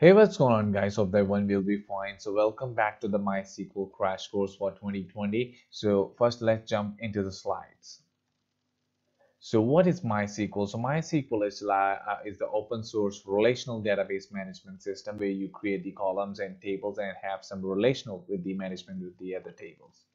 Hey, what's going on, guys? Hope that everyone will be fine. So, welcome back to the MySQL crash course for 2020. So, first, let's jump into the slides. So, what is MySQL? So, MySQL is the open source relational database management system where you create the columns and tables and have some relational with the management with the other tables.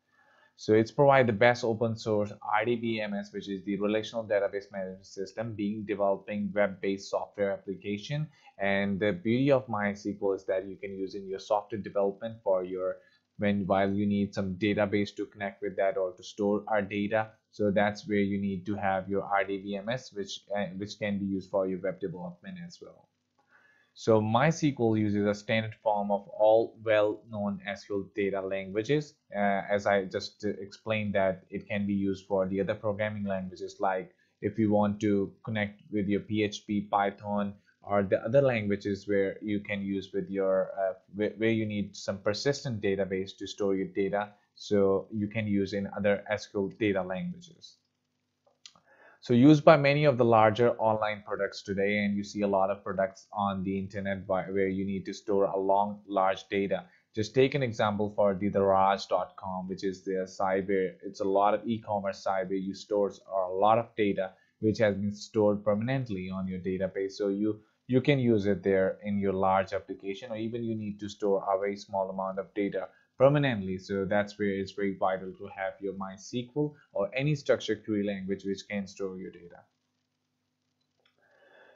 So it's provide the best open source RDBMS, which is the relational database management system, being developing web-based software application. And the beauty of MySQL is that you can use in your software development for your while you need some database to connect with that or to store our data. So that's where you need to have your RDBMS, which can be used for your web development as well. So MySQL uses a standard form of all well-known SQL data languages. As I just explained that it can be used for the other programming languages, like if you want to connect with your PHP, Python, or the other languages where you can use with your where you need some persistent database to store your data. So you can use in other SQL data languages. So used by many of the larger online products today, and you see a lot of products on the internet where you need to store a large data. Just take an example for the Raj.com, which is the site where it's a lot of e-commerce site where you store a lot of data which has been stored permanently on your database. So you can use it there in your large application, or even you need to store a very small amount of data permanently. So that's where it's very vital to have your MySQL or any structured query language which can store your data.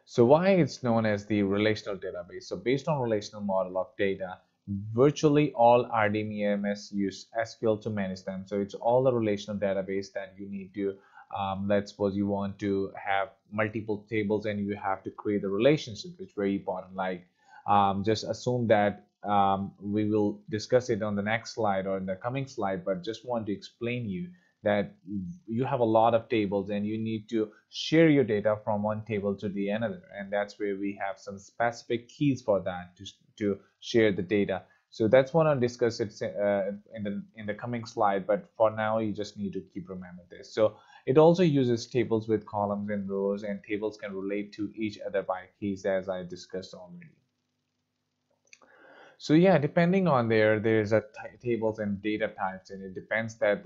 So why it's known as the relational database? So based on relational model of data, virtually all RDBMS use SQL to manage them. So it's all the relational database that you need to, let's suppose you want to have multiple tables and you have to create a relationship, which is very important. Like just assume that we will discuss it on the next slide or in the coming slide, but just want to explain you that you have a lot of tables and you need to share your data from one table to the another, and that's where we have some specific keys for that to share the data. So that's what I'll discuss it in the coming slide, but for now you just need to keep remember this. So it also uses tables with columns and rows, and tables can relate to each other by keys, as I discussed already. So yeah, depending on there's a tables and data types, and it depends that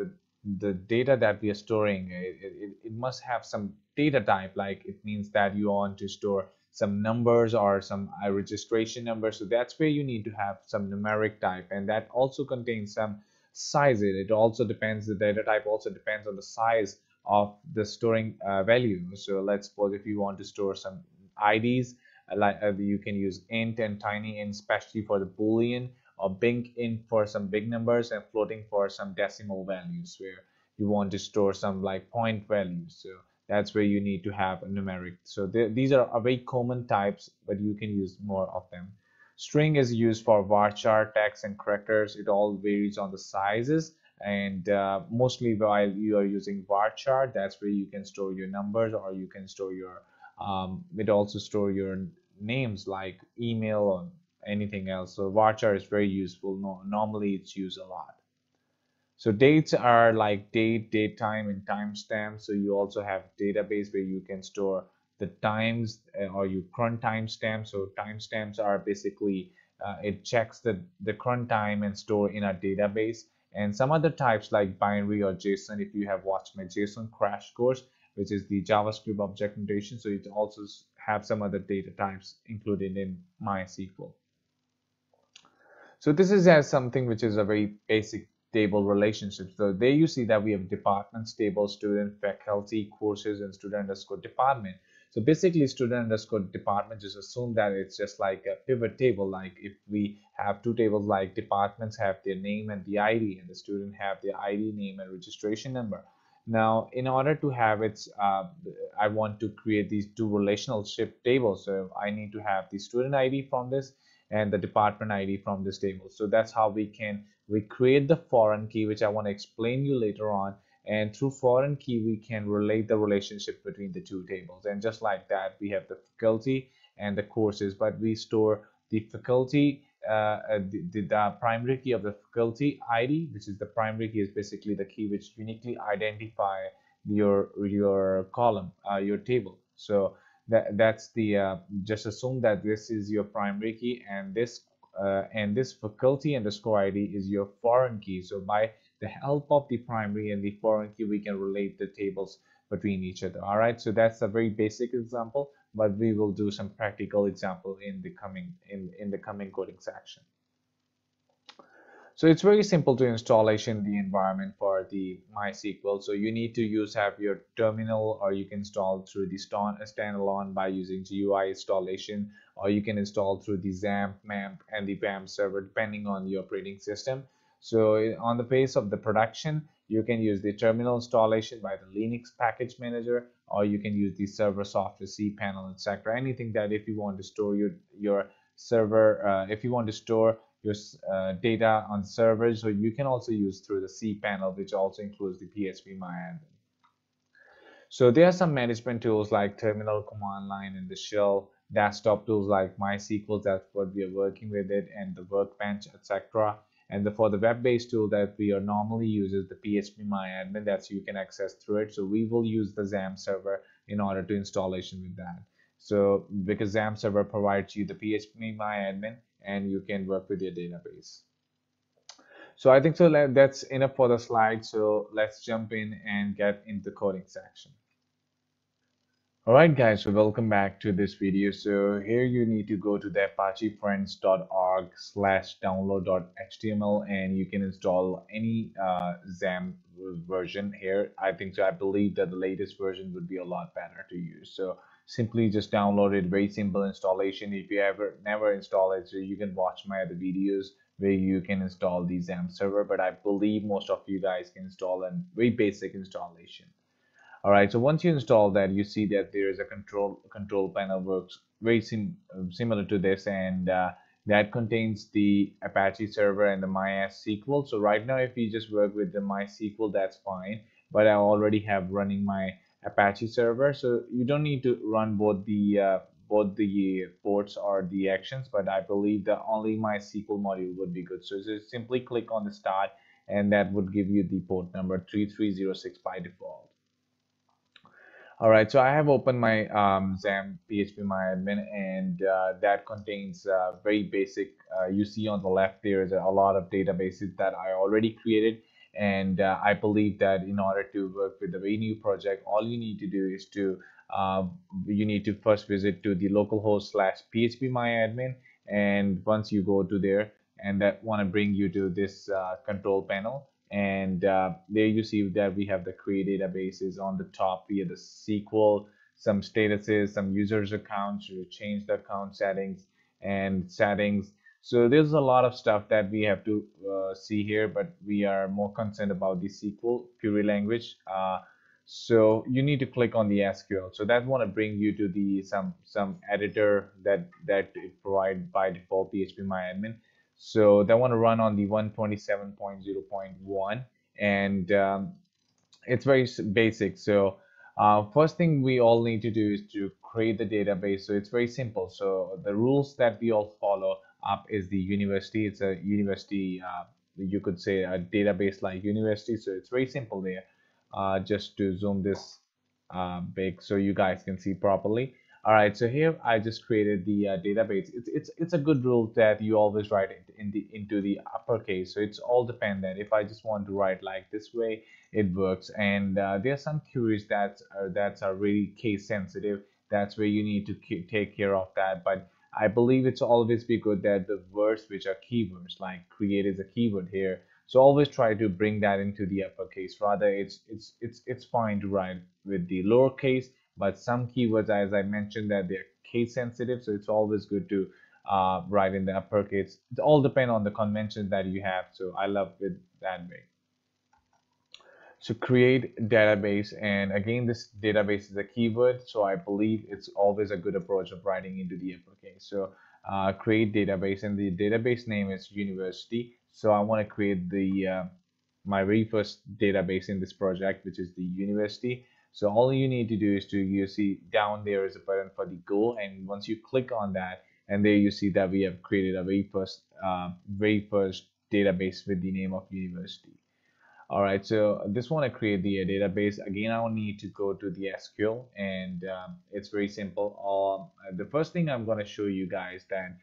the data that we are storing, it must have some data type. Like it means that you want to store some numbers or some registration numbers. So that's where you need to have some numeric type, and that also contains some size. It also depends, the data type also depends on the size of the storing value. So let's suppose if you want to store some IDs, you can use int and tiny int, especially for the boolean, or big int for some big numbers, and floating for some decimal values where you want to store some like point values. So that's where you need to have a numeric. So these are very common types, but you can use more of them. String is used for varchar, text, and characters. It all varies on the sizes, and mostly while you are using varchar, that's where you can store your numbers, or you can store your it also store your names like email or anything else. So varchar is very useful. Normally it's used a lot. So dates are like date time, and timestamp. So you also have database where you can store the times or your current timestamp. So timestamps are basically it checks the current time and store in a database. And some other types like binary or JSON, if you have watched my JSON crash course, which is the JavaScript object notation, so it also have some other data types included in MySQL. So this is as something which is a very basic table relationship. So there you see that we have departments table, student, faculty, courses, and student underscore department. So basically student underscore department, just assume that it's just like a pivot table. Like if we have two tables, like departments have their name and the ID, and the student have their ID, name, and registration number. Now in order to have it, I want to create these two relationship tables. So I need to have the student ID from this and the department ID from this table. So that's how we create the foreign key, which I want to explain you later on. And through foreign key, we can relate the relationship between the two tables. And just like that, we have the faculty and the courses, but we store the faculty, the primary key of the faculty ID, which is the primary key, is basically the key which uniquely identify your column, your table. So That's the just assume that this is your primary key, and this faculty underscore ID is your foreign key. So by the help of the primary and the foreign key, we can relate the tables between each other. All right, so that's a very basic example, but we will do some practical example in the coming coding section. So it's very simple to installation the environment for the MySQL. So you need to have your terminal, or you can install through the standalone by using GUI installation, or you can install through the XAMPP, MAMP, and the PAM server depending on the operating system. So on the base of the production, you can use the terminal installation by the Linux package manager, or you can use the server software, cPanel, etc. Anything that if you want to store your server, if you want to store your data on servers, so you can also use through the cPanel, which also includes the phpMyAdmin. So there are some management tools like terminal, command line, and the shell. Desktop tools like MySQL, that's what we are working with it, and the workbench, etc. And for the web-based tool that we are normally use is the phpMyAdmin, that's you can access through it. So we will use the XAMPP server in order to installation with that. So because XAMPP server provides you the phpMyAdmin, and you can work with your database. So I think so that's enough for the slide. So let's jump in and get into the coding section. All right, guys, so welcome back to this video. So here you need to go to the apachefriends.org/download.html, and you can install any XAMPP version here. I think so. I believe that the latest version would be a lot better to use. So simply just download it. Very simple installation. If you ever never install it, so you can watch my other videos where you can install the XAMPP server. But I believe most of you guys can install a very basic installation. All right, so once you install that, you see that there is a control panel works very similar to this, and that contains the Apache server and the MySQL. So right now, if you just work with the MySQL, that's fine. But I already have running my Apache server, so you don't need to run both the ports or the actions. But I believe the only MySQL module would be good. So just simply click on the start, and that would give you the port number 3306 by default. All right, so I have opened my XAMPP phpMyAdmin, and that contains very basic. You see on the left there is a lot of databases that I already created, and I believe that in order to work with the very new project, all you need to do is to you need to first visit to the localhost/phpMyAdmin, and once you go to there, and that want to bring you to this control panel. And there you see that we have the create databases on the top. We have the SQL, some statuses, some users accounts, to change the account settings and settings. So there's a lot of stuff that we have to see here, but we are more concerned about the SQL query language. So you need to click on the SQL. So that want to bring you to the some editor that it provide by default phpMyAdmin. So they want to run on the 127.0.1, and it's very basic. So first thing we all need to do is to create the database. So it's very simple. So the rules that we all follow up is the university. It's a university, you could say a database like university. So it's very simple there. Just to zoom this big so you guys can see properly. All right, so here I just created the database. It's a good rule that you always write it into the uppercase. So it's all dependent. If I just want to write like this way, it works. And there are some queries that are really case sensitive. That's where you need to take care of that. But I believe it's always be good that the words which are keywords, like create is a keyword here. So always try to bring that into the uppercase. Rather, it's fine to write with the lowercase, but some keywords, as I mentioned, that they're case sensitive, so it's always good to write in the uppercase. It all depends on the convention that you have. So I love it that way. So create database, and again, this database is a keyword, so I believe it's always a good approach of writing into the uppercase. So create database, and the database name is university. So I want to create the my very first database in this project, which is the university. So all you need to do is you see down there is a button for the go, and once you click on that, and there you see that we have created a very first database with the name of university. All right, so this one I create the database. Again, I will need to go to the SQL, and it's very simple. The first thing I'm going to show you guys that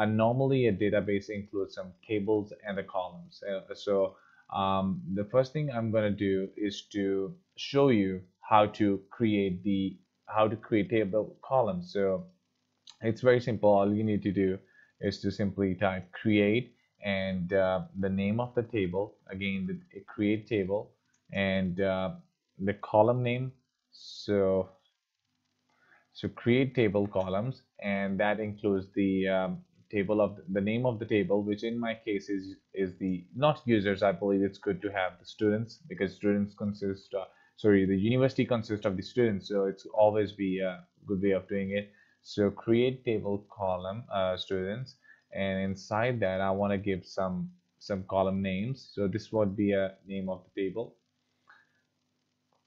normally a database includes some tables and the columns. The first thing I'm going to do is to show you how to create table columns. So it's very simple. All you need to do is to simply type create and the name of the table. Again, the create table and the column name. So create table columns, and that includes the table of the name of the table, which in my case is the not users. I believe it's good to have the students because students consist. Sorry, the university consists of the students, so it's always be a good way of doing it. So create table column students, and inside that I want to give some column names. So this would be a name of the table.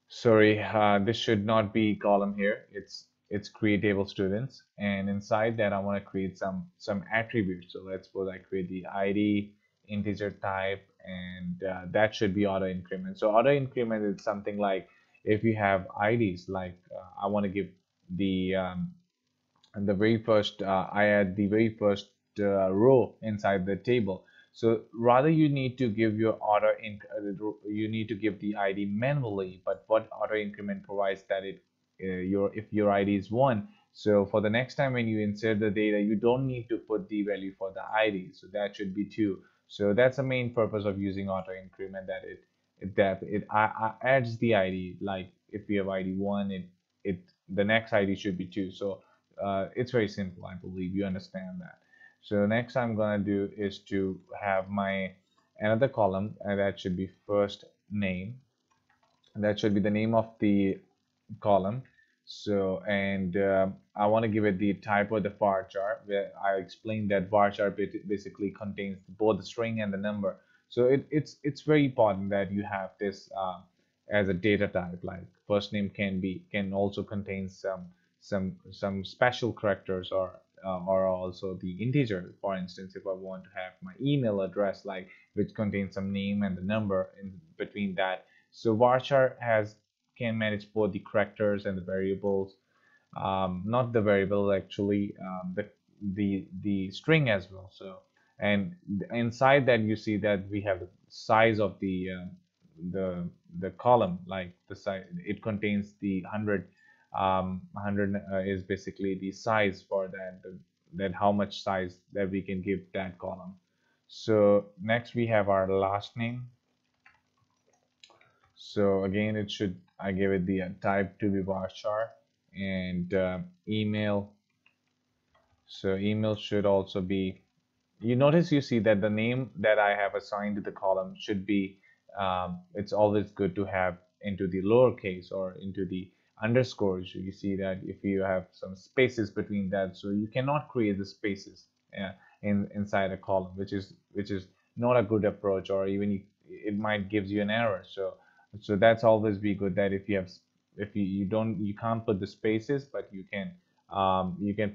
Sorry, this should not be column here. It's create table students, and inside that I want to create some attributes. So let's suppose I create the ID, integer type, and that should be auto increment. So auto increment is something like if you have IDs, like I want to give the and the very first I add the very first row inside the table. So rather you need to give your you need to give the ID manually, but what auto increment provides that it your if your ID is 1, so for the next time when you insert the data, you don't need to put the value for the ID, so that should be 2. So that's the main purpose of using auto increment, that adds the ID. Like if you have ID 1, it the next ID should be 2. So it's very simple. I believe you understand that. So next I'm gonna do is to have my another column, and that should be first name. And that should be the name of the column. So and I want to give it the type of the varchar, where I explained that varchar basically contains both the string and the number. So it's very important that you have this as a data type. Like first name can also contain some special characters, or also the integer. For instance, if I want to have my email address, like which contains some name and the number in between that. So varchar can manage both the characters and the variables, not the variable actually, the string as well. So and inside that you see that we have the size of the column, like the size it contains the 100. 100 is basically the size for that how much size that we can give that column. So next we have our last name. So again, it should, I give it the type to be varchar, and email. So email should also be, you notice you see that the name that I have assigned to the column should be, it's always good to have into the lowercase or into the underscores. You see that if you have some spaces between that, so you cannot create the spaces inside a column, which is not a good approach, or even it might gives you an error. So that's always be good that if you have, if you can't put the spaces, but you can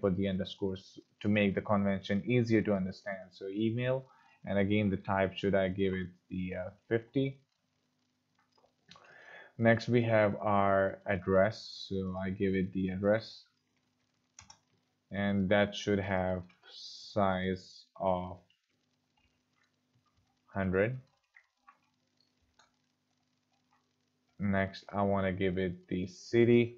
put the underscores to make the convention easier to understand. So email, and again the type should I give it the 50. Next we have our address, so I give it the address, and that should have size of 100. Next I want to give it the city,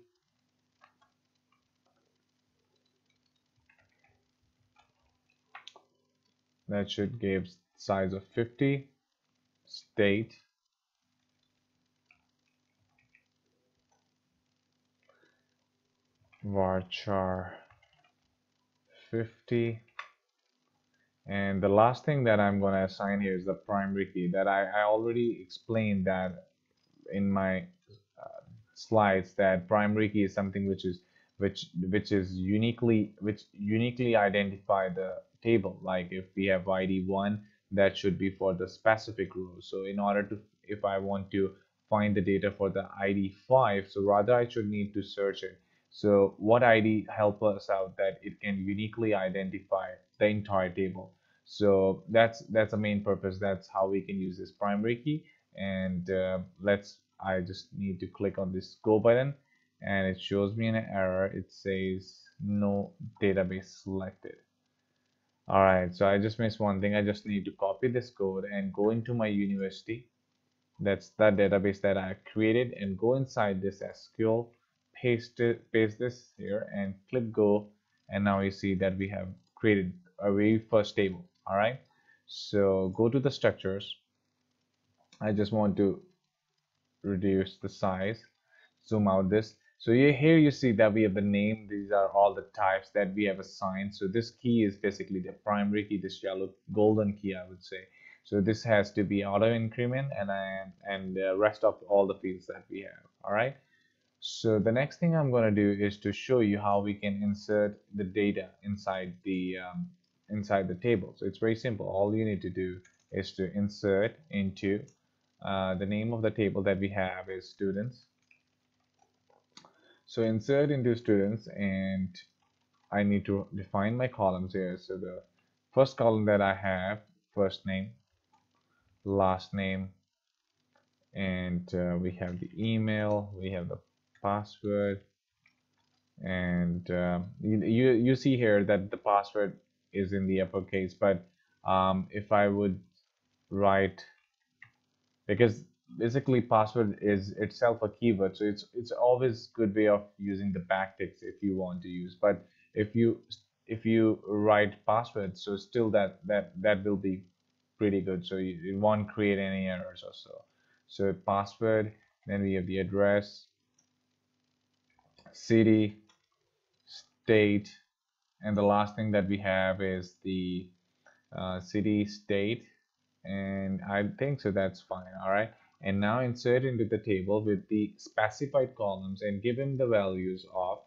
that should give size of 50. State, varchar 50. And the last thing that I'm going to assign here is the primary key, that I already explained that in my slides, that primary key is something which uniquely identify the table. Like if we have ID 1, that should be for the specific row. So in order to, if I want to find the data for the ID 5, so rather I should need to search it. So what ID help us out, that it can uniquely identify the entire table. So that's the main purpose. That's how we can use this primary key. and I just need to click on this go button, and it shows me an error. It says no database selected. All right, so I just missed one thing. I just need to copy this code and go into my university. That's the database that I created, and go inside this SQL, paste this here, and click go. And now you see that we have created a very first table. All right, so go to the structures. I just want to reduce the size, zoom out this. So here you see that we have the name. These are all the types that we have assigned. So this key is basically the primary key, this yellow golden key, I would say. So this has to be auto increment, and the rest of all the fields that we have. All right. So the next thing I'm going to do is to show you how we can insert the data inside the table. So it's very simple. All you need to do is to insert into the name of the table that we have is students. So insert into students, and I need to define my columns here. So the first column that I have, first name, last name, and we have the email, we have the password, and you see here that the password is in the uppercase, but if I would write, because basically password is itself a keyword, so it's always good way of using the backticks if you want to use. But if you write password, so still that will be pretty good, so you won't create any errors or so. So password, then we have the address, city, state, and the last thing that we have is the city, state, and I think so that's fine. All right, and now insert into the table with the specified columns and give him the values of,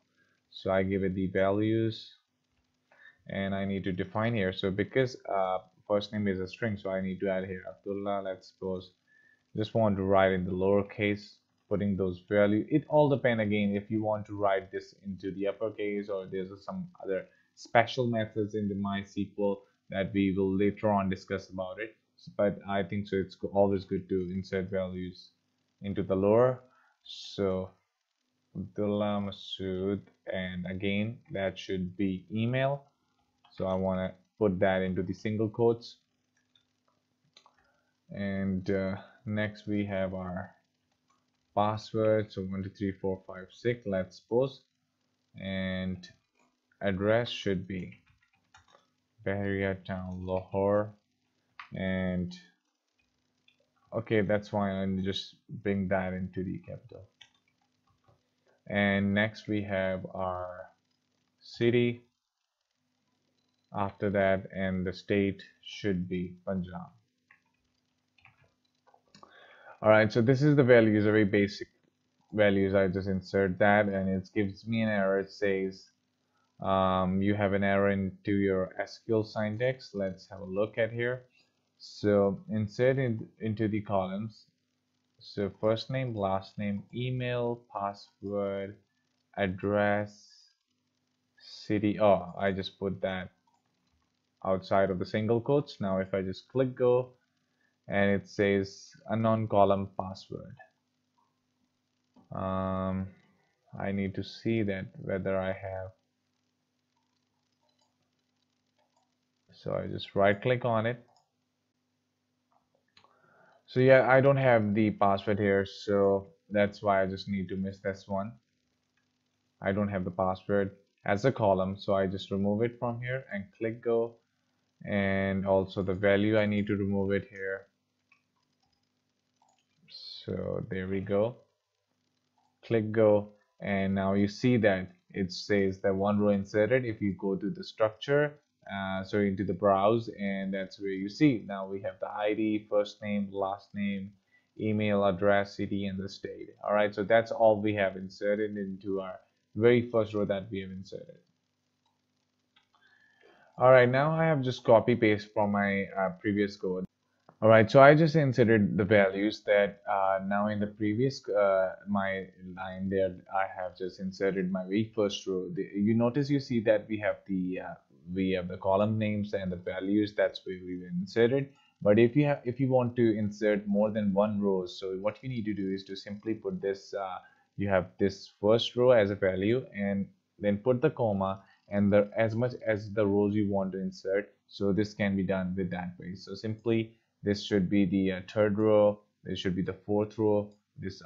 so I give it the values, and I need to define here. So because first name is a string, so I need to add here Abdullah. Let's suppose just want to write in the lowercase, putting those values. It all depends again if you want to write this into the uppercase, or there's some other special methods in the MySQL that we will later on discuss about it. But I think so it's always good to insert values into the lower. So Abdullah Masood, and again that should be email, so I want to put that into the single quotes. And next we have our password, so 123456, let's suppose, and address should be Bahria Town, Lahore, and okay, that's fine, and just bring that into the capital. And next we have our city after that, and the state should be Punjab. All right, so this is the values, very basic values. I just insert that, and it gives me an error. It says you have an error into your SQL syntax. Let's have a look at here. So insert into the columns. So first name, last name, email, password, address, city. Oh, I just put that outside of the single quotes. Now if I just click go, and it says unknown column password. I need to see that whether I have. So I just right click on it. So yeah, I don't have the password here, so that's why I just need to miss this one. I don't have the password as a column, so I just remove it from here and click go. And also the value, I need to remove it here. So there we go. Click go, and now you see that it says that one row inserted. If you go to the structure, sorry, into the browse, and that's where you see now we have the ID, first name, last name, email address, city, and the state. All right, so that's all we have inserted into our very first row that we have inserted. All right, now I have just copy paste from my previous code. All right, so I just inserted the values that now in the previous my line there, I have just inserted my very first row. You notice, you see that we have the column names and the values. That's where we inserted. But if you want to insert more than one row, so what you need to do is to simply put this you have this first row as a value, and then put the comma and the as much as the rows you want to insert. So this can be done with that way. So simply this should be the third row, this should be the fourth row, it's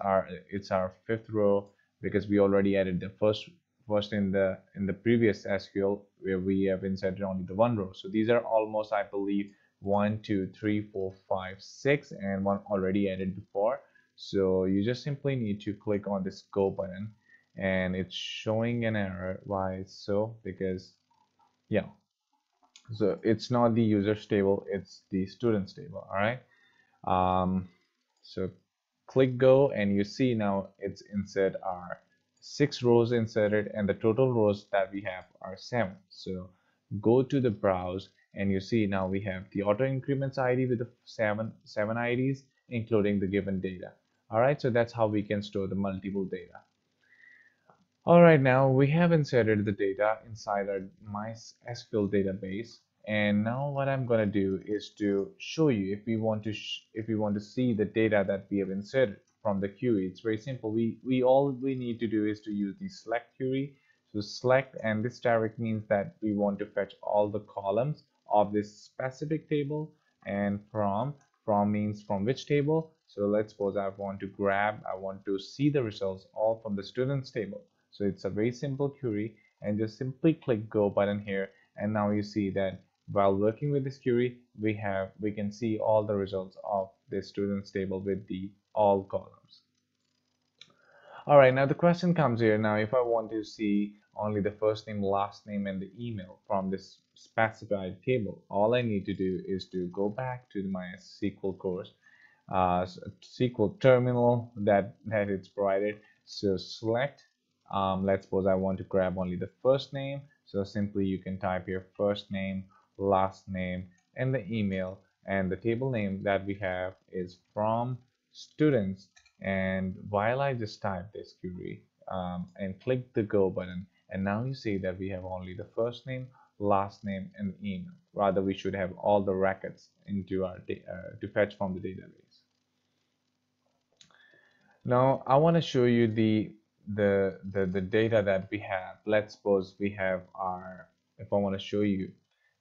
our fifth row, because we already added the first in the previous SQL where we have inserted only the one row. So these are almost, I believe, 1 2 3 4 5 6, and one already added before. So you just simply need to click on this go button, and it's showing an error. Why it's so? Because yeah, so it's not the users table, it's the students table. All right. So click go, and you see now it's insert our 6 rows inserted, and the total rows that we have are 7. So go to the browse, and you see now we have the auto increments ID with the seven IDs, including the given data. All right, so that's how we can store the multiple data. All right, now we have inserted the data inside our MySQL database, and now what I'm going to do is to show you if we want to see the data that we have inserted from the query. It's very simple. All we need to do is to use the select query. So select, and this direct means that we want to fetch all the columns of this specific table, and from means from which table. So let's suppose I want to see the results all from the students table. So it's a very simple query, and just simply click go button here, and now you see that while working with this query, we can see all the results of the students table with the all columns. All right, now the question comes here. Now if I want to see only the first name, last name, and the email from this specified table, all I need to do is to go back to my SQL course, SQL terminal that it's provided. So select, let's suppose I want to grab only the first name. So simply you can type here first name, last name, and the email, and the table name that we have is from students. And while I just type this query and click the go button, and now you see that we have only the first name, last name, and email. Rather, we should have all the records into our to fetch from the database. Now I want to show you the data that we have. Let's suppose we have our, if I want to show you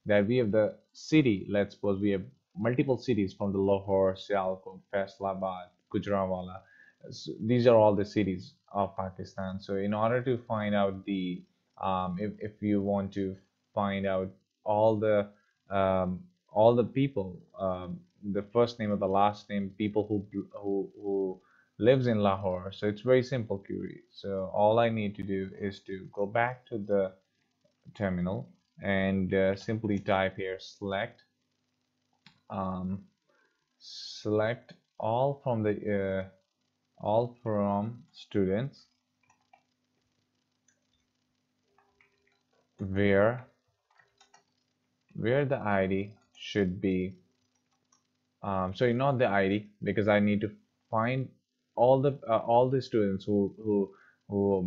that we have the city, let's suppose we have multiple cities from the Lahore, Sialkot, Faisalabad, Gujranwala. So these are all the cities of Pakistan. So in order to find out the if you want to find out all the people, the first name or the last name, people who lives in Lahore. So it's very simple query. So all I need to do is to go back to the terminal and simply type here select all from the all from students where the ID should be sorry, not the ID, because I need to find all the students who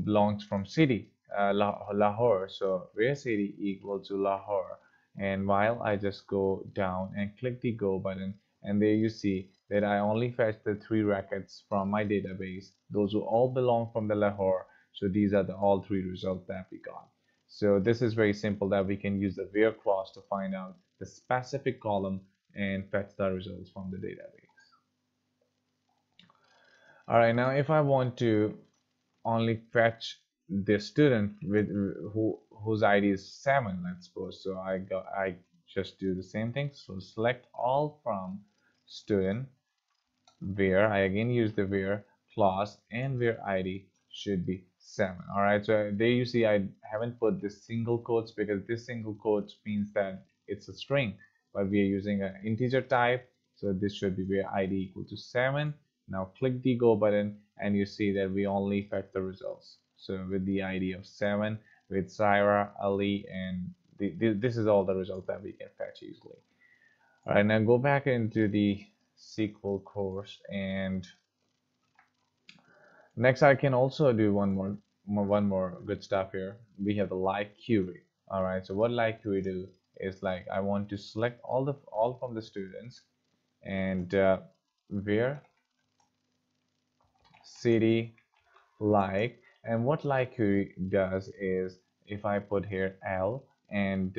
belongs from city, Lahore. So where city equal to Lahore, and while I just go down and click the go button, and there you see that I only fetch the 3 records from my database, those who all belong from the Lahore. So these are the all 3 results that we got. So this is very simple, that we can use the where clause to find out the specific column and fetch the results from the database. All right, now if I want to only fetch the student with whose ID is 7, let's suppose. So I just do the same thing. So select all from student where, I again use the where clause, and where ID should be 7. All right, so there you see I haven't put this single quotes, because this single quotes means that it's a string, but we are using an integer type. So this should be where ID equal to 7. Now click the go button, and you see that we only fetch the results. So with the ID of 7, with Syra, Ali, and this is all the results that we can fetch easily. All right, now go back into the SQL course, and next I can also do one more good stuff here. We have the like query. All right, so what like query do is, like, I want to select all from the students, and where city like. And what like query does is, if I put here L and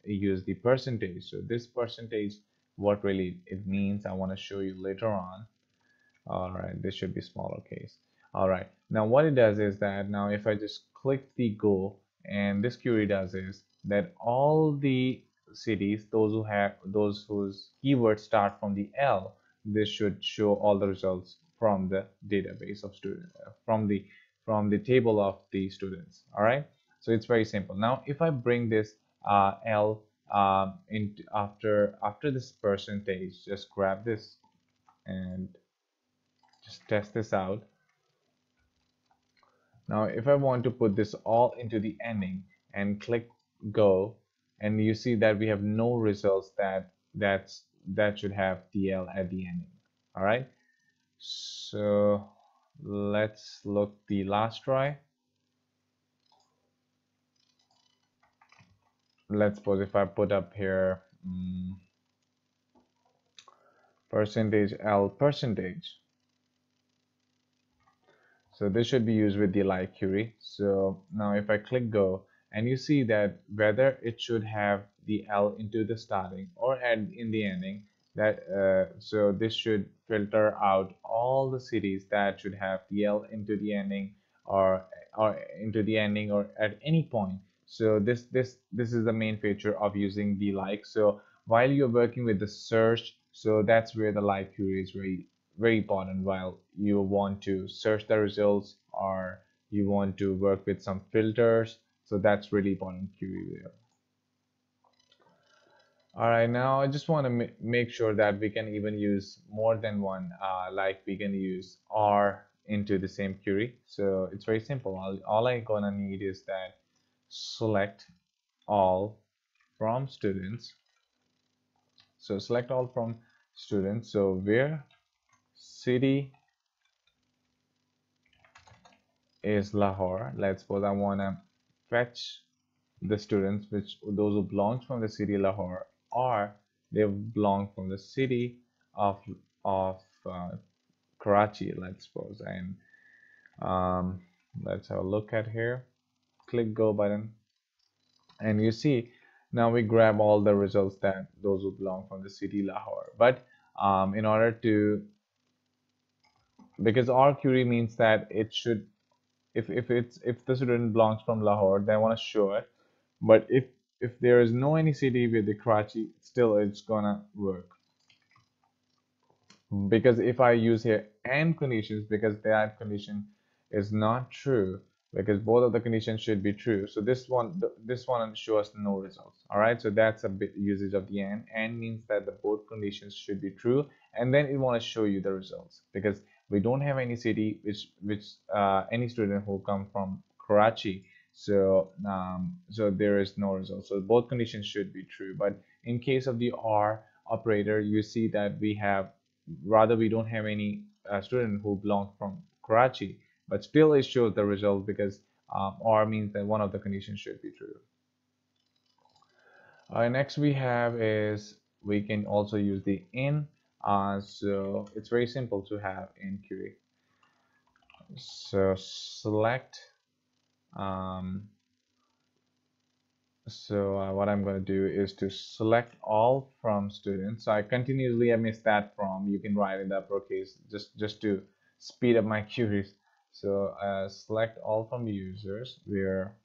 use the percentage, so this percentage, what really it means, I want to show you later on. All right, this should be smaller case. All right, now what it does is that now if I just click the go, and this query does is that all the cities, those whose keywords start from the L, this should show all the results from the database of student from the table of the students. All right, so it's very simple. Now if I bring this L into after this percentage, just grab this and just test this out. Now if I want to put this all into the ending and click go, and you see that we have no results that should have DL at the ending. All right, so let's look the last try. Let's suppose if I put up here percentage L percentage, so this should be used with the like query. So now if I click go, and you see that whether it should have the L into the starting or add in the ending, that so this should filter out all the cities that should have the L into the ending, or into the ending or at any point. So this is the main feature of using the like. So while you're working with the search, so that's where the like query is very important while you want to search the results or you want to work with some filters. So that's really important query there. All right, now I just want to make sure that we can even use more than one, like we can use R into the same query. So it's very simple. All I'm gonna need is that select all from students. So select all from students. So where city is Lahore. Let's suppose I want to fetch the students which those who belong from the city Lahore, or they belong from the city of of Karachi, let's suppose. And let's have a look at here. Click go button, and you see now we grab all the results that those who belong from the city Lahore. But in order to, because our query means that it should, if the student belongs from Lahore, they want to show it. But if there is no any city with the Karachi, still it's gonna work. Because if I use here and conditions, because that condition is not true, because both of the conditions should be true, so this one shows no results. All right, so that's a bit usage of the and means that the both conditions should be true, and then it want to show you the results, because we don't have any city which any student who come from Karachi, so so there is no result. So both conditions should be true. But in case of the or operator, you see that we have, rather we don't have any student who belong from Karachi, but still it shows the result, because or means that one of the conditions should be true. Next we have is we can also use the in. So it's very simple to have in query. So select what I'm going to do is to select all from students. So I continuously I miss that from. You can write in the uppercase just to speed up my queries. So select all from users where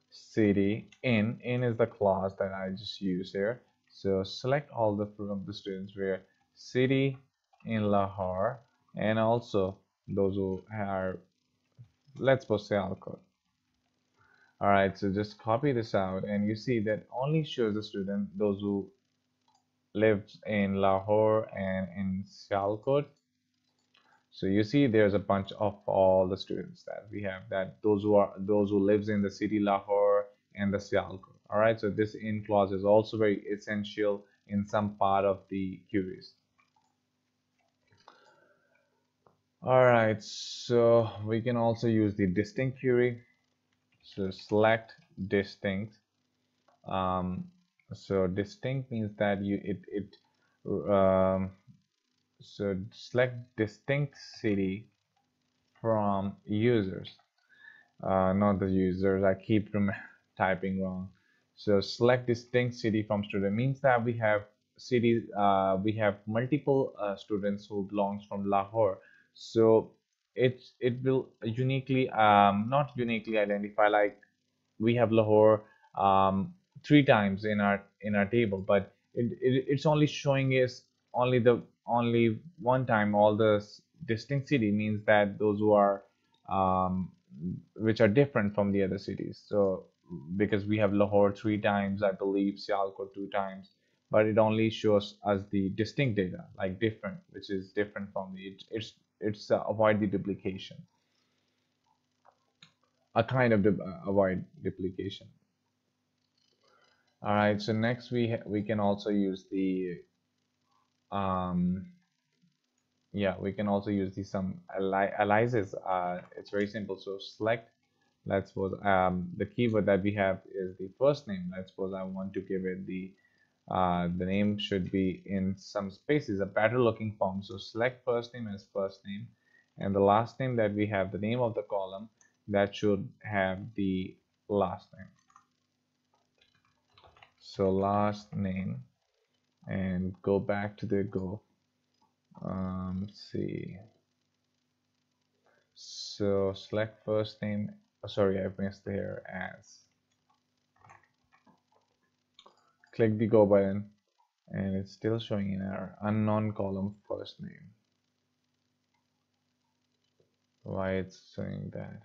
city in is the class that I just used here. So select all from the students where city in Lahore, and also those who are, let's suppose Sialkot. All right, so just copy this out, and you see that only shows the student those who lives in Lahore and in Sialkot. So you see there's a bunch of all the students that we have, that those who lives in the city Lahore and the Sialkot. All right, so this in clause is also very essential in some part of the queries. All right, so we can also use the distinct query. So select distinct. So distinct means that um, so select distinct city from users, not the users. I keep typing wrong. So select distinct city from student means that we have cities, we have multiple students who belongs from Lahore. So it will uniquely, not uniquely identify, like we have Lahore three times in our table, but it's only showing us only one time all the distinct city, means that those who are um, which are different from the other cities. So because we have Lahore three times, I believe Sialkot two times, but it only shows us the distinct data, like different, which is different from the it's avoid the duplication, a kind of avoid duplication. All right, so next we can also use the um yeah, we can also use the some aliases. It's very simple. So select, let's suppose the keyword that we have is the first name. Let's suppose I want to give it the name should be in some spaces, a better looking form. So select first name as first name, and the last name that we have, the name of the column, that should have the last name. So last name, and go back to the go. Let's see. So select first name. Oh, sorry, I missed here as. Click the go button, and it's still showing in our unknown column first name. Why it's showing that?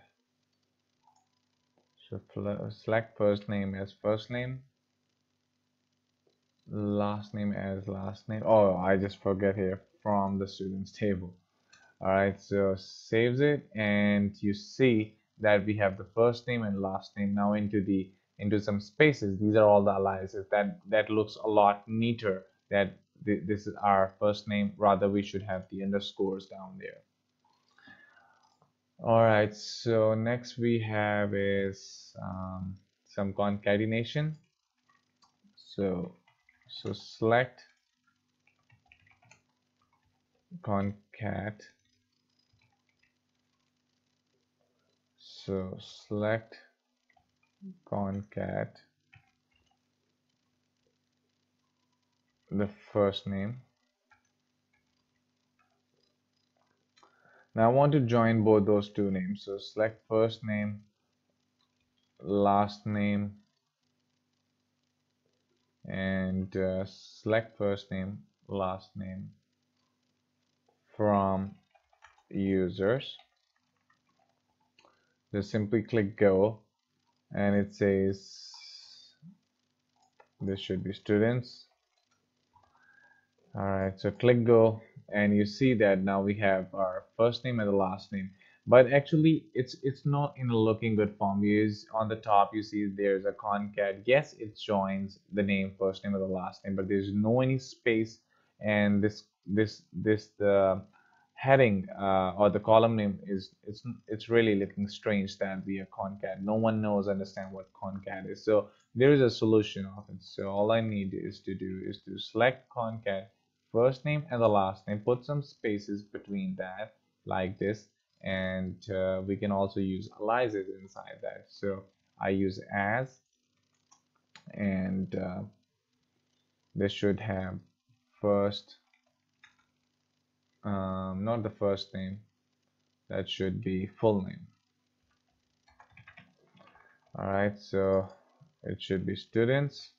So select first name as first name, last name as last name. Oh, I just forget here, from the students table. All right, so saves it, and you see that we have the first name and last name now into some spaces. These are all the aliases. That looks a lot neater. That this is our first name. Rather, we should have the underscores down there. All right, so next we have is some concatenation. So select concat. So select concat the first name. Now I want to join both those two names. So select first name, last name, and select first name, last name from users. Just simply click go, and it says this should be students. All right, so click go, and you see that now we have our first name and the last name. But actually, it's not in a looking good form. Use on the top, you see there's a concat. Yes, it joins the name, first name, and the last name, but there's no any space, and this the heading or the column name is it's really looking strange that we are concat. No one knows understand what concat is. So there is a solution of it. So all I need is to do is to select concat first name and the last name, put some spaces between that like this, and we can also use aliases inside that. So I use as, and this should have first, not the first name, that should be full name. All right, so it should be students.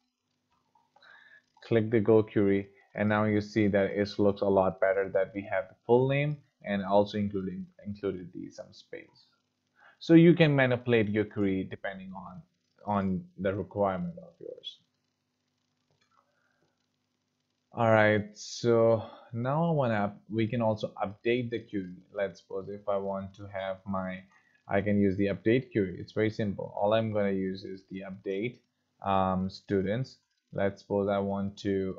Click the go query, and now you see that it looks a lot better, that we have the full name and also included the some space. So you can manipulate your query depending on the requirement of yours. All right, so now we can also update the query. Let's suppose if I want to have I can use the update query. It's very simple. All I'm going to use is the update students. Let's suppose I want to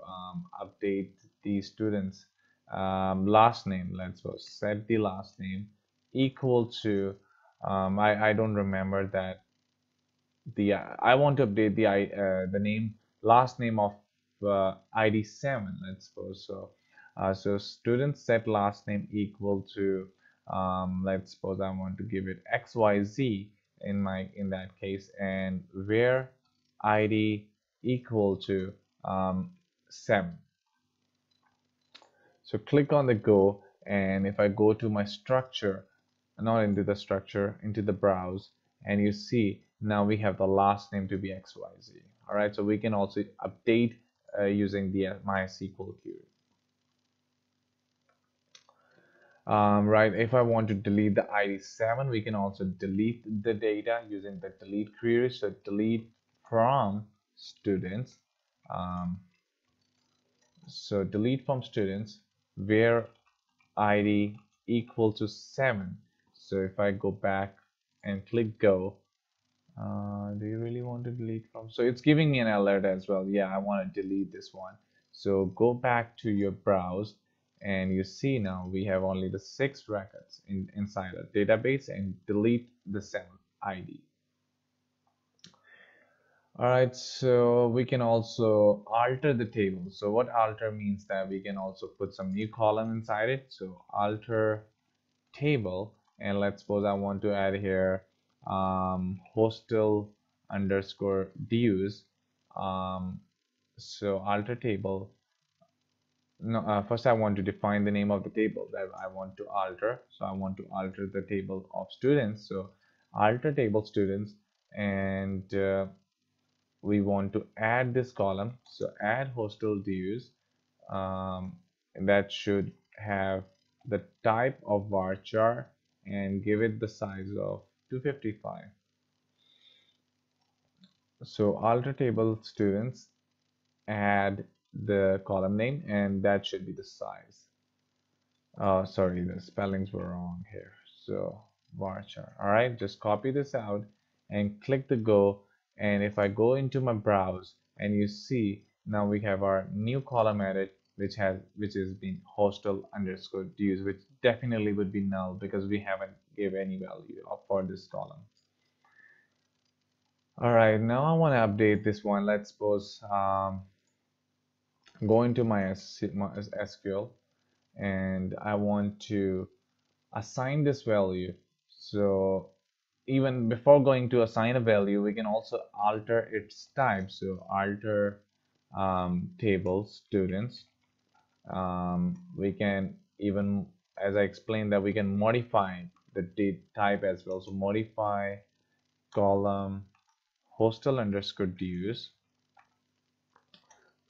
update the students last name. Let's suppose set the last name equal to I don't remember that I want to update the name last name of ID 7, let's suppose. So student set last name equal to, let's suppose I want to give it XYZ in that case, and where ID equal to 7. So click on the go, and if I go to my structure, not into the structure, into the browse, and you see now we have the last name to be XYZ. All right, so we can also update using the MySQL query. Right, if I want to delete the ID 7, we can also delete the data using the delete query. So delete from students. Um, so delete from students where ID equal to 7. So if I go back and click go, do you really want to delete from? So it's giving me an alert as well. Yeah, I want to delete this one. So go back to your browse, and you see now we have only the 6 records inside a database, and delete the 7th ID. All right, so we can also alter the table. So what alter means that we can also put some new column inside it. So alter table, and let's suppose I want to add here hostel underscore dues. So alter table. No, first I want to define the name of the table that I want to alter. So I want to alter the table of students. So alter table students, and we want to add this column. So add hostel dues, and that should have the type of varchar and give it the size of 255. So alter table students, add the column name, and that should be the size. Sorry, the spellings were wrong here. So varchar. All right, just copy this out and click the go. And if I go into my browse, and you see now we have our new column added, which has been hostel underscore dues, which definitely would be null because we haven't gave any value for this column. All right, now I want to update this one. Let's suppose go into my SQL, and I want to assign this value. So even before going to assign a value, we can also alter its type. So alter table students. We can even, as I explained, that we can modify the date type as well. So modify column hostel underscore dues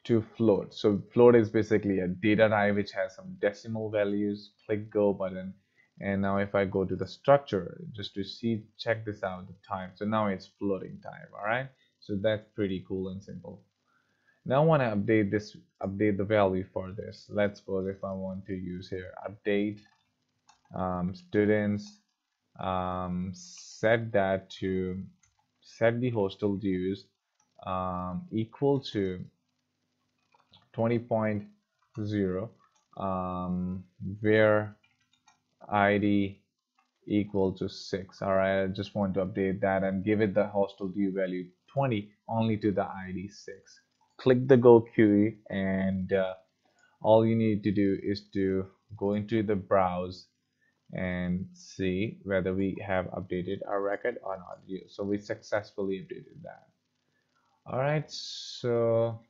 to float. So float is basically a data type which has some decimal values. Click go button, and now if I go to the structure just to see, check this out, the type. So now it's floating type. All right, so that's pretty cool and simple. Now I want to update the value for this. Let's suppose if I want to use here update students, set that to set the hostel dues equal to 20.0, where ID equal to 6. All right, I just want to update that and give it the hostel due value 20 only to the ID 6. Click the go query, and all you need to do is to go into the browse and see whether we have updated our record or not. So we successfully updated that. All right, so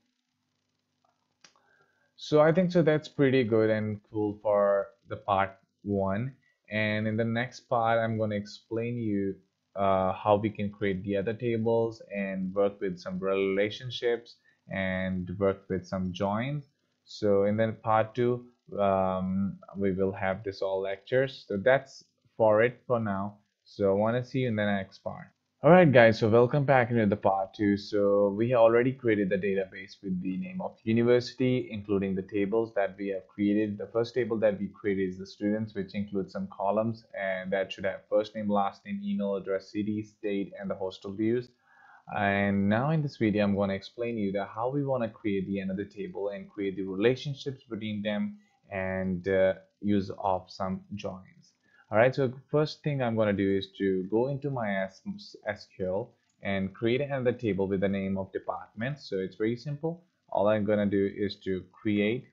I think so that's pretty good and cool for the part one. And in the next part, I'm going to explain you how we can create the other tables and work with some relationships and work with some joins. So in then part two, we will have this all lectures. So that's for it for now. So I want to see you in the next part. Alright guys, so welcome back into the part 2. So we have already created the database with the name of university, including the tables that we have created. The first table that we created is the students, which includes some columns, and that should have first name, last name, email address, city, state, and the hostel views. And now in this video, I'm going to explain you that how we want to create the another table and create the relationships between them, and use of some joins. All right, so first thing I'm going to do is to go into my SQL, and create another table with the name of department. So it's very simple. All I'm gonna do is to create.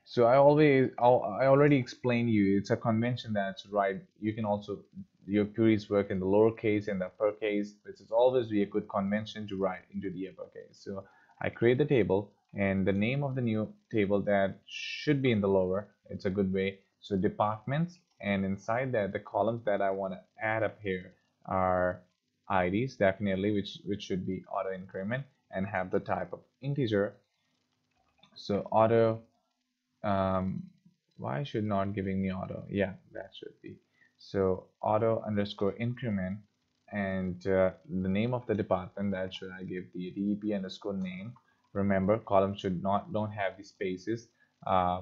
So I already explained you, it's a convention that's right. You can also, your queries work in the lowercase and the uppercase, which is always be a good convention to write into the uppercase. So I create the table, and the name of the new table that should be in the lower, it's a good way. So departments, and inside that the columns that I want to add up here are IDs, definitely, which should be auto increment and have the type of integer. So auto, um, why should not giving me auto? Yeah, that should be. So auto underscore increment, and the name of the department, that should I give the DEP underscore name. Remember, columns should not don't have the spaces. Uh,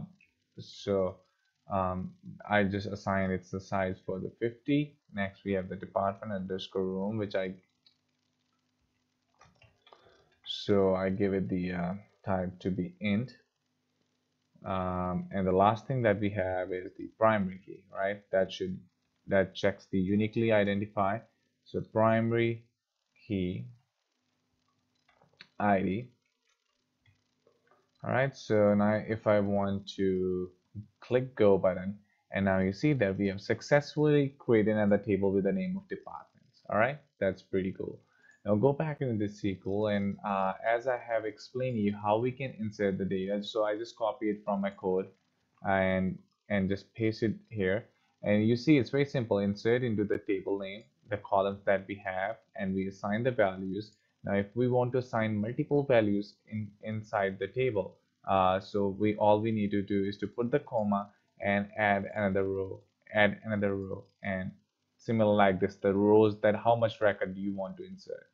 so I just assign it's the size for the 50. Next we have the department underscore room, which I give it the type to be int. And the last thing that we have is the primary key, right? That checks the uniquely identify. So primary key ID. All right. So now if I want to click go button, and now you see that we have successfully created another table with the name of departments. All right. That's pretty cool. Now go back into the SQL, and as I have explained you how we can insert the data, so I just copy it from my code and just paste it here, and you see it's very simple. Insert into the table name the columns that we have, and we assign the values. Now if we want to assign multiple values inside the table, so all we need to do is to put the comma and add another row, and similar like this, the rows that how much record do you want to insert.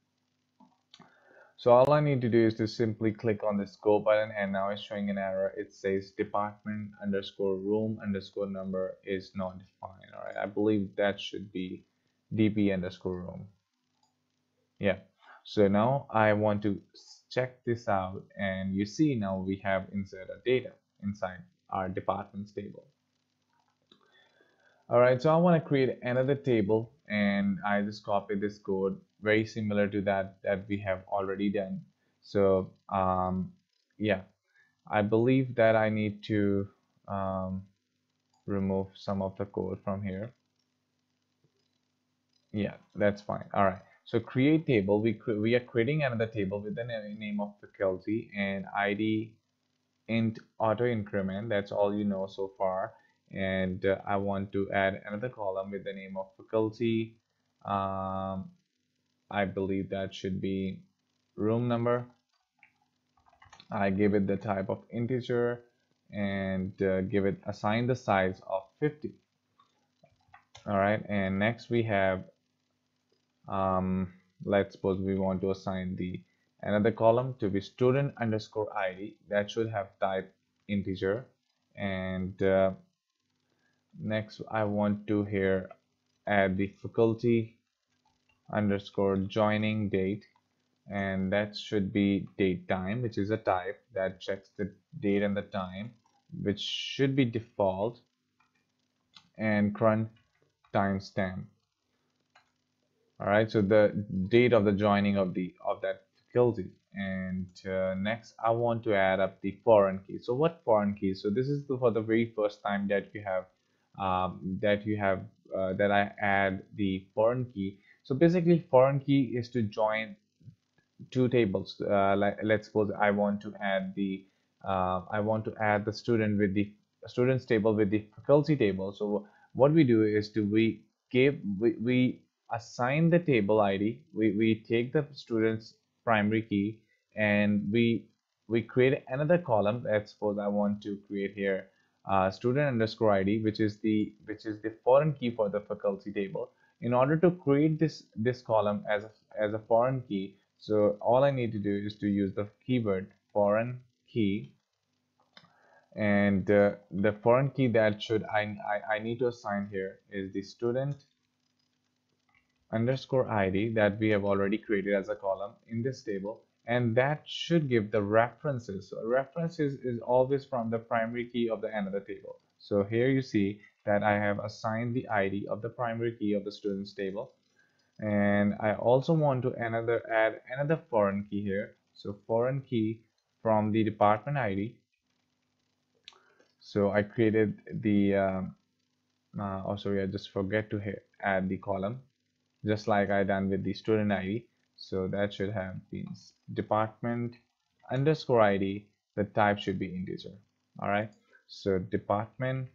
So all I need to do is to simply click on this go button, and now it's showing an error. It says department underscore room underscore number is not defined. All right, I believe that should be dp underscore room. Yeah. So now I want to check this out, and you see now we have inserted data inside our departments table. All right, so I want to create another table, and I just copy this code very similar to that we have already done. So yeah, I believe that I need to remove some of the code from here. Yeah, that's fine. All right, so create table. We are creating another table with the name of faculty and ID int auto increment. That's all you know so far. And I want to add another column with the name of faculty. I believe that should be room number. I give it the type of integer, and assign the size of 50. All right, and next we have let's suppose we want to assign the another column to be student underscore ID, that should have type integer. And next I want to here add the faculty underscore joining date, and that should be date time, which is a type that checks the date and the time, which should be default, and current timestamp. All right, so the date of the joining of that faculty. And next I want to add up the foreign key. So what foreign key? So this is for the very first time that you have that I add the foreign key. So basically foreign key is to join two tables. Like let's suppose I want to add the student with the students table with the faculty table. So what we do is we assign the table ID. We take the student's primary key, and we create another column. Let's suppose I want to create here student underscore ID, which is the foreign key for the faculty table. In order to create this column as a foreign key, so all I need to do is to use the keyword foreign key, and the foreign key that I need to assign here is the student underscore ID that we have already created as a column in this table, and that should give the references. So references is always from the primary key of the another table. So here you see that I have assigned the ID of the primary key of the students table. And I also want to add another foreign key here. So foreign key from the department ID. So I created the oh sorry, I just forget to add the column, just like I done with the student ID. So that should have been department underscore ID. The type should be integer. All right. So department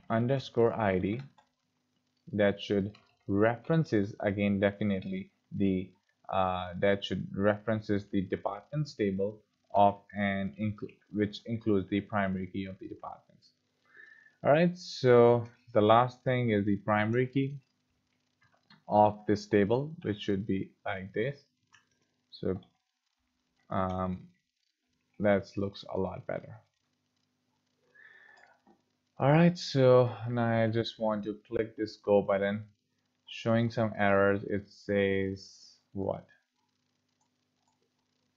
underscore ID, that should references again definitely the that should references the departments table of and which includes the primary key of the departments. All right, so the last thing is the primary key of this table, which should be like this. So um, that looks a lot better. All right, so now I just want to click this go button, showing some errors. It says what?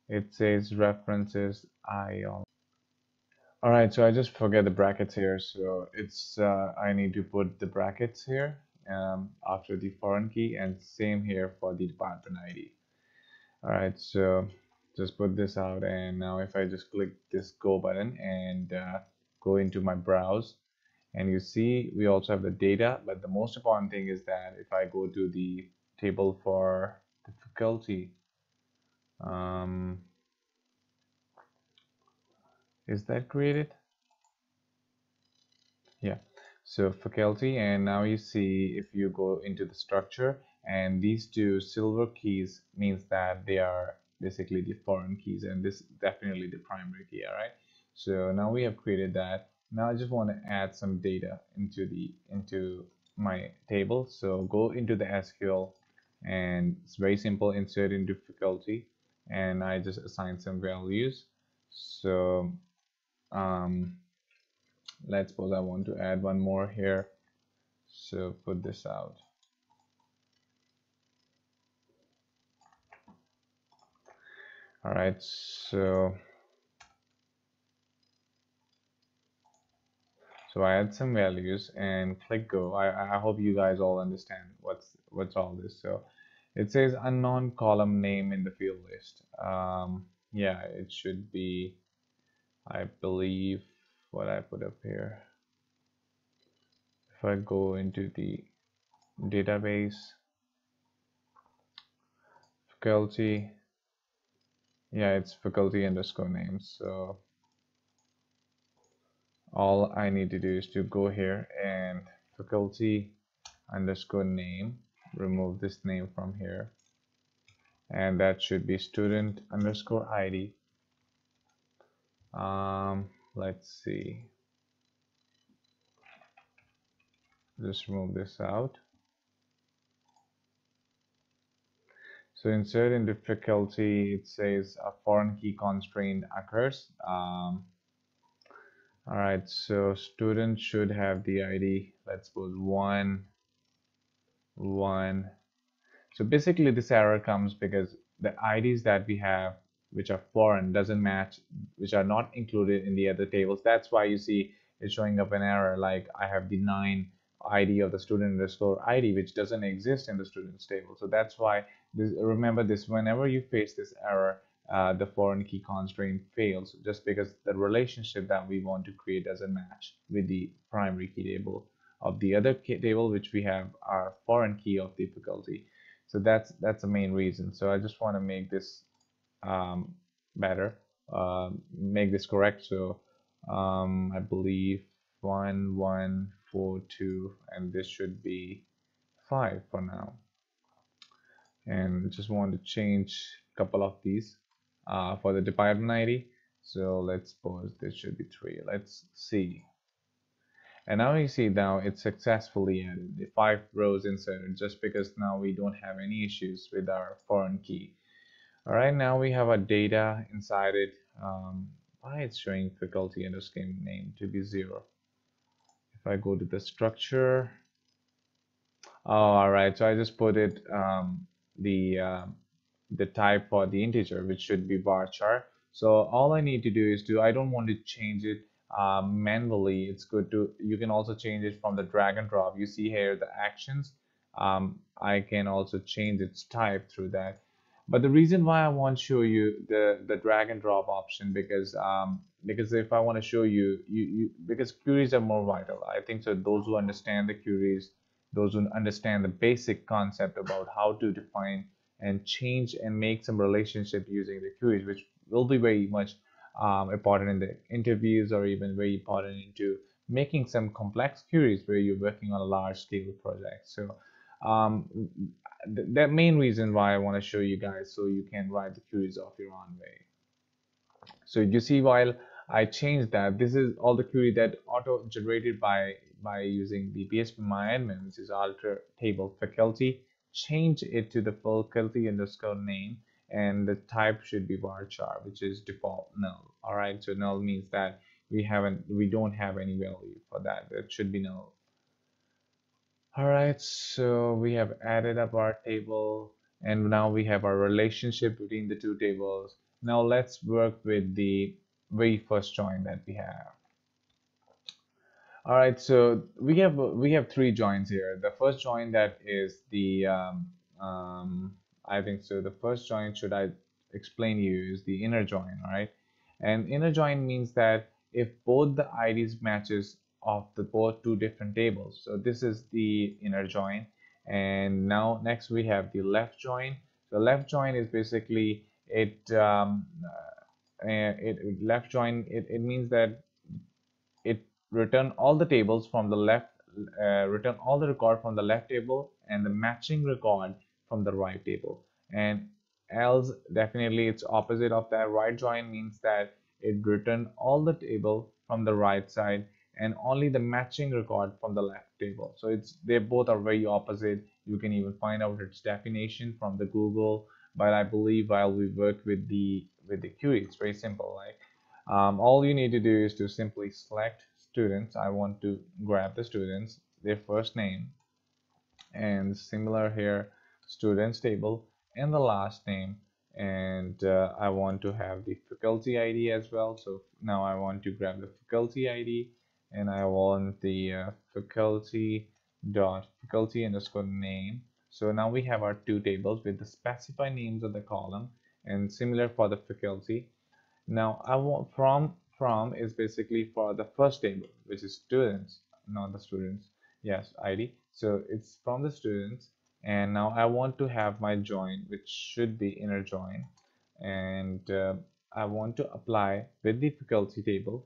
It says references ION. All right, so I just forget the brackets here. So it's I need to put the brackets here after the foreign key, and same here for the department ID. All right, so just put this out, and now if I just click this go button and go into my browse, and you see we also have the data, but the most important thing is that if I go to the table for difficulty, um, is that created? Yeah, so faculty, and now you see if you go into the structure, and these two silver keys means that they are basically the foreign keys, and this is definitely the primary key. All right, so now we have created that. Now I just want to add some data into my table. So go into the SQL, and it's very simple. Insert into faculty, and I just assign some values. So um, let's suppose I want to add one more here, so put this out. All right, so I add some values and click go. I hope you guys all understand what's all this. So it says unknown column name in the field list. Yeah, it should be, I believe, what I put up here. If I go into the database, faculty, yeah, it's faculty underscore name. So all I need to do is to go here and faculty underscore name, remove this name from here, and that should be student underscore ID. Let's see, just remove this out. So insert into faculty, it says a foreign key constraint occurs. All right, so student should have the ID, let's put 1 1. So basically this error comes because the IDs that we have which are foreign doesn't match, which are not included in the other tables. That's why you see it's showing up an error like I have the 9 ID of the student underscore ID which doesn't exist in the students table. So that's why this, remember this, whenever you face this error, the foreign key constraint fails just because the relationship that we want to create doesn't match with the primary key table of the other table which we have our foreign key of difficulty. So that's the main reason. So I just want to make this better, make this correct. So I believe 1142, and this should be 5 for now. And just want to change a couple of these for the department ID. So let's suppose this should be 3. Let's see. And now you see now it's successfully added the 5 rows inserted just because now we don't have any issues with our foreign key. All right, now we have our data inside it. Why it's showing faculty underscore name to be 0. If I go to the structure, oh, all right, so I just put it the type for the integer, which should be varchar. So all I need to do is I don't want to change it manually, it's good to, you can also change it from the drag and drop. You see here the actions. I can also change its type through that. But the reason why I want to show you the drag and drop option, because if I want to show you, because queries are more vital. I think so. Those who understand the queries, those who understand the basic concept about how to define and change and make some relationship using the queries, which will be very much important in the interviews, or even very important into making some complex queries where you're working on a large scale project. So um, the main reason why I want to show you guys, so you can write the queries of your own way. So you see, while I changed that, this is all the query that auto generated by using the php-myadmin, which is alter table faculty. Change it to the faculty underscore name, and the type should be varchar, which is default null. All right, so null means that we don't have any value for that. It should be null. All right, so we have added up our table, and now we have our relationship between the two tables. Now let's work with the very first join that we have. All right, so we have three joins here. The first join, that is the I think so. The first join, should I explain you, is the inner join. All right, and inner join means that if both the IDs matches of the both two different tables. So this is the inner join, and now next we have the left join. So left join is basically left join. It means that it return all the tables from the left, return all the record from the left table and the matching record from the right table. And else, definitely it's opposite of that. Right join means that it return all the table from the right side and only the matching record from the left table. So they both are very opposite. You can even find out its definition from the Google, but I believe while we work with the query, it's very simple. Like all you need to do is to simply select students. I want to grab the students, their first name, and similar here, students table, and the last name. And I want to have the faculty ID as well. So now I want to grab the faculty ID, and I want the faculty underscore name. So now we have our two tables with the specified names of the column, and similar for the faculty. Now I want from is basically for the first table, which is students, not the students. Yes, ID. So it's from the students, and now I want to have my join, which should be inner join, and I want to apply with the faculty table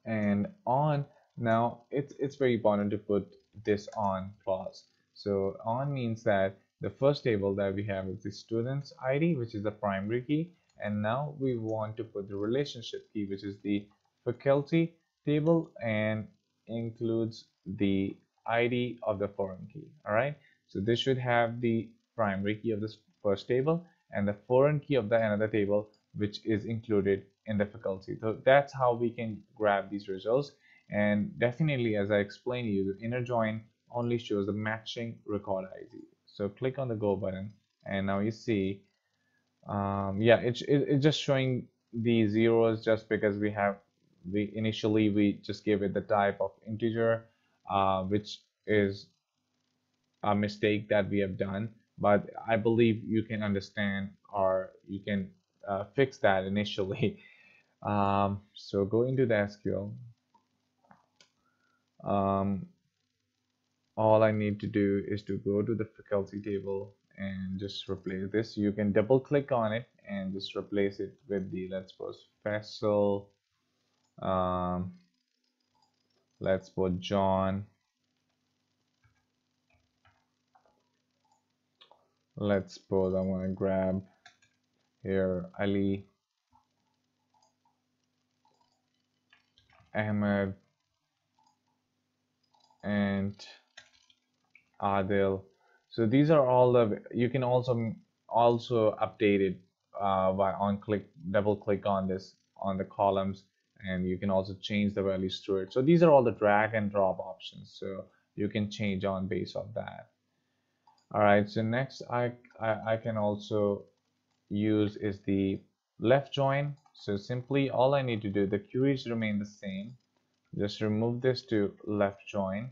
and on. Now it's very important to put this on clause. So on means that the first table that we have is the student's ID, which is the primary key, and now we want to put the relationship key, which is the faculty table, and includes the ID of the foreign key. All right, so this should have the primary key of this first table and the foreign key of the another table, which is included in the faculty. So that's how we can grab these results. And definitely, as I explained to you, the inner join only shows the matching record ID. So click on the go button, and now you see, yeah, it's just showing the zeros just because we initially just gave it the type of integer, which is a mistake that we have done. But I believe you can understand, or you can fix that initially. So go into the SQL. Um, all I need to do is to go to the faculty table and just replace this. You can double click on it and just replace it with the, let's suppose, Faisal, um, let's put John, let's suppose I want to grab here Ali, Ahmed, and Adil. So these are all the, you can also update it by double click on this on the columns, and you can also change the values to it. So these are all the drag and drop options, so you can change on base of that. All right, so next I can also use is the left join. So simply all I need to do, the queries remain the same. Just remove this to left join,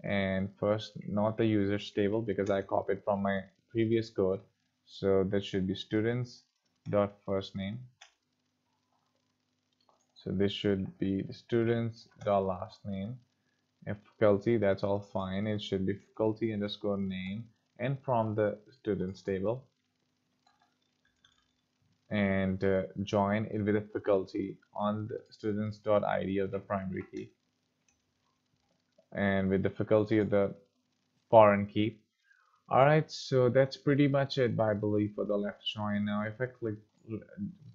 and first not the users table because I copied from my previous code. So that should be students dot first name. So this should be the students dot last name. And faculty, that's all fine. It should be faculty underscore name, and from the students table, and join it with a faculty on the students dot id of the primary key, and with the faculty of the foreign key. All right, so that's pretty much it, I believe, for the left join. Now if I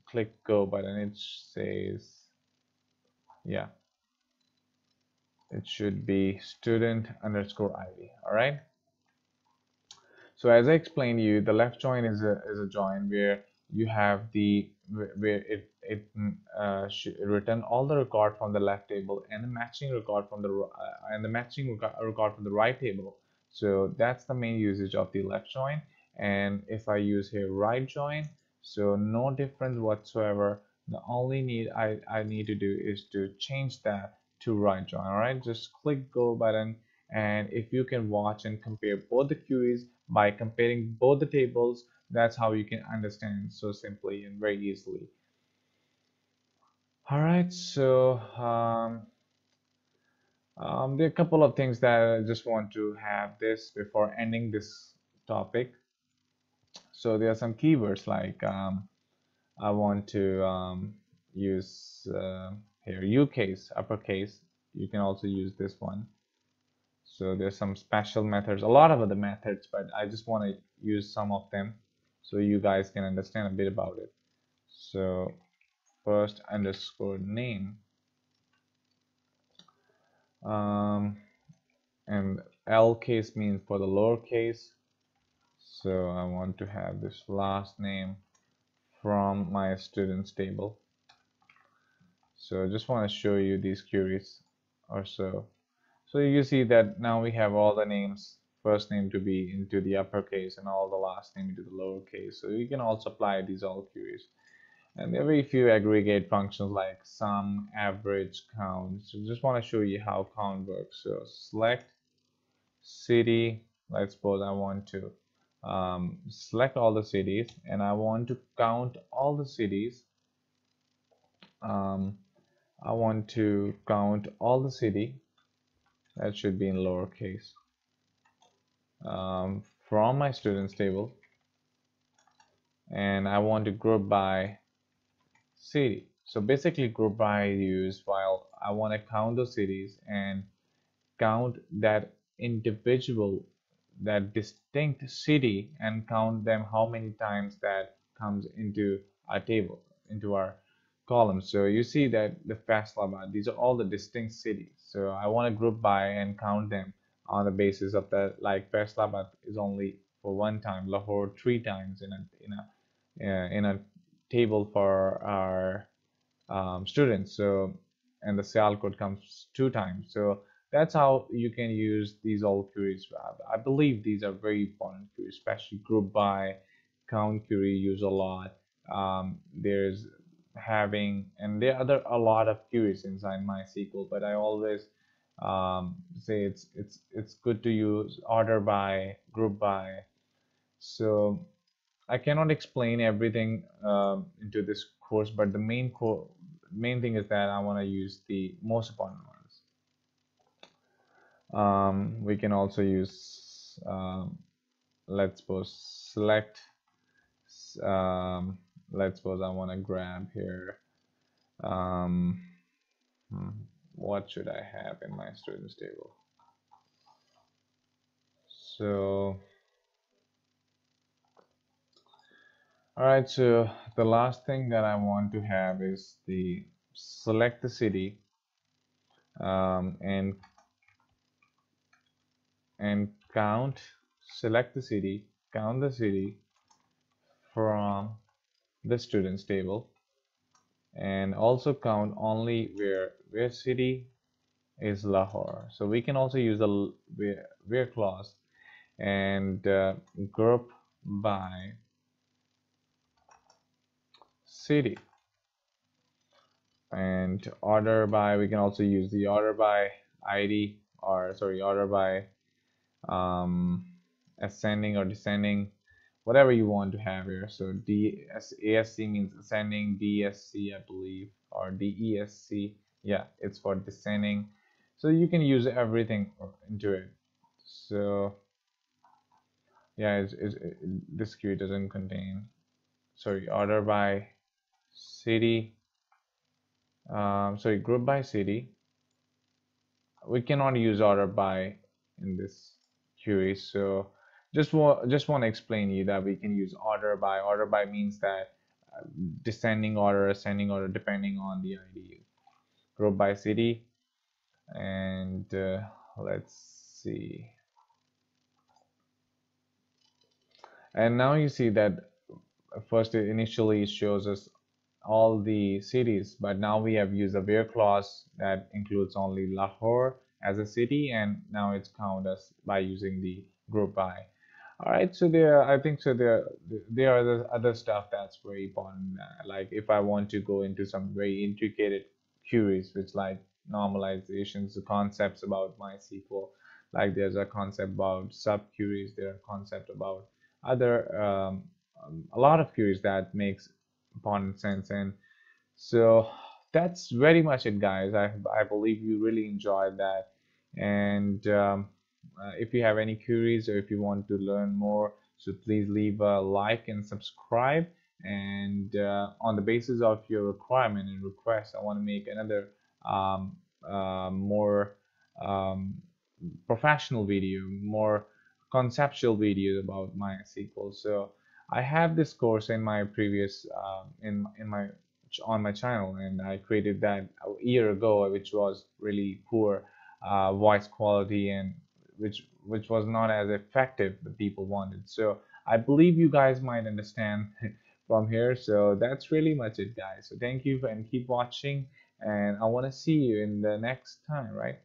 click go button, it says, yeah, it should be student underscore id. All right, so as I explained to you, the left join is a join where you have the where it return all the record from the left table and the matching record from the record from the right table. So that's the main usage of the left join. And if I use here right join, so no difference whatsoever. The only I need to do is to change that to right join. All right, just click go button, and if you can watch and compare both the queries by comparing both the tables, that's how you can understand so simply and very easily. All right, so there are a couple of things that I just want to have this before ending this topic. So there are some keywords like I want to use here UCASE, uppercase. You can also use this one. So there's some special methods, a lot of other methods, but I just want to use some of them so you guys can understand a bit about it. So first underscore name, and LCASE means for the lowercase. So I want to have this last name from my students table. So I just want to show you these queries or so. So you see that now we have all the names, first name to be into the uppercase and all the last name into the lowercase. So you can also apply these all queries. And there are very few aggregate functions like sum, average, count. So just want to show you how count works. So select city. Let's suppose I want to select all the cities and I want to count all the cities. I want to count all the city. That should be in lowercase. From my students table, and I want to group by city. So basically group by use while I want to count the cities and count that individual, that distinct city, and count them how many times that comes into our table, into our column. So you see that the Faisalabad, these are all the distinct cities. So I want to group by and count them on the basis of that, like Faisalabad is only for one time, Lahore three times in a table for our students. So and the Sialkot comes two times. So that's how you can use these all queries. I believe these are very important queries, especially group by, count query use a lot. There's having, and there are a lot of queries inside MySQL, but I always say it's good to use order by, group by. So I cannot explain everything into this course, but the main thing is that I want to use the most important ones. We can also use, let's suppose, select. Let's suppose I want to grab here. Um, what should I have in my students table? So, all right. So the last thing that I want to have is the select the city, and select the city, count the city from the students table, and also count only where city is Lahore. So we can also use the where clause and group by city. And order by, we can also use the order by ID, or sorry, order by um, ascending or descending, whatever you want to have here. So ASC means ascending, DSC I believe, or DESC, yeah, it's for descending. So you can use everything into it. So yeah, this queue doesn't contain, sorry, order by city, sorry, group by city. We cannot use order by in this query. So just want to explain you that we can use order by. Order by means that descending order, ascending order, depending on the ID. Group by city, and let's see. And now you see that first it initially shows us all the cities, but now we have used a where clause that includes only Lahore as a city, and now it's counted as by using the group by. All right, so I think so there are the other stuff that's very important. Like if I want to go into some very intricate queries, which like normalizations, the concepts about MySQL, like there's a concept about sub queries, there are concepts about other a lot of queries that makes important sense. And so that's very much it, guys. I believe you really enjoyed that. And if you have any queries or if you want to learn more, so please leave a like and subscribe. And on the basis of your requirement and request, I want to make another more um, professional video, more conceptual video about MySQL. So I have this course in my previous in my on my channel, and I created that a year ago, which was really poor voice quality, and which was not as effective the people wanted. So I believe you guys might understand from here. So that's really much it, guys. So thank you and keep watching, and I want to see you in the next time, right?